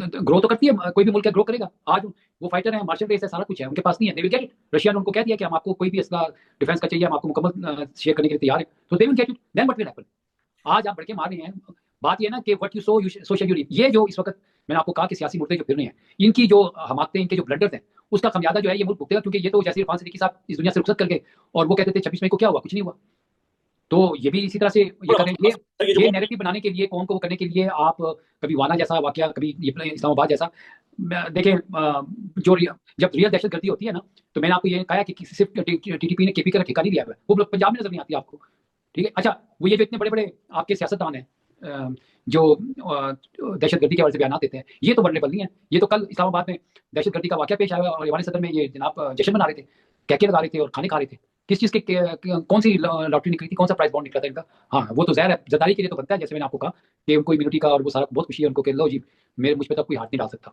Grow तो करती है, कोई भी मुल्क ग्रो करेगा। आज वो फाइटर है, मार्शल रेस है, सारा कुछ है, उनके पास नहीं है, दे विल गेट इट। रशिया ने उनको कह दिया कि हम आपको कोई भी इसका डिफेंस का चाहिए, हम आपको मुकम्मल शेयर करने के लिए तैयार है, तो they will get it. Then what will happen? आज आप बढ़ के मार रहे हैं। बात ये है ना कि what you sow so shall you reap. ये जो इस वक्त मैंने आपको कहा कि सियासी मुद्दे जो फिर रहे हैं, इनकी जो हमाकतें, इनके जो ब्लंडर्स हैं, उसका खमियाजा जो है ये मुल्क भुगतेगा। क्योंकि ये तो जैसे इरफान सिद्दीकी साहब इस दुनिया से रुखसत कर गए और वो कहते थे 26 मई को क्या हुआ, कुछ नहीं हुआ। तो ये भी इसी तरह से ये कर रहे हैं। ये नैरेटिव बनाने के लिए, कौम को वो करने के लिए आप कभी वाना जैसा वाकया, कभी ये इस्लामाबाद जैसा देखें। जो जब रियल दहशतगर्दी होती है ना, तो मैंने आपको ये कहा कि सिर्फ टीटीपी ने केपी का ठेका नहीं लिया हुआ है, वो पंजाब में नजर नहीं आती आपको। ठीक है, अच्छा, वो ये जो इतने बड़े बड़े आपके सियासतदान हैं जो दहशतगर्दी के हवाले से बयान देते हैं, ये तो वर्नेबल नहीं है। ये तो कल इस्लामाबाद में दहशतगर्दी का वाकया पेश आया और ईवान सदर में ये जनाब जश्न मना रहे थे, कैके लगा रहे थे और खाने खा रहे थे। किस चीज़ के कौन सी लॉटरी निकली थी, कौन सा प्राइस बॉन्ड निकला था इनका? हाँ, वो तो ज़ाहिर है जरदारी के लिए तो बनता है, जैसे मैंने आपको कहा कि उनको इम्यूनिटी का और वो सारा बहुत खुशी है उनको कि लो जी, मेरे मुझ पे तो कोई हाथ नहीं डाल सकता।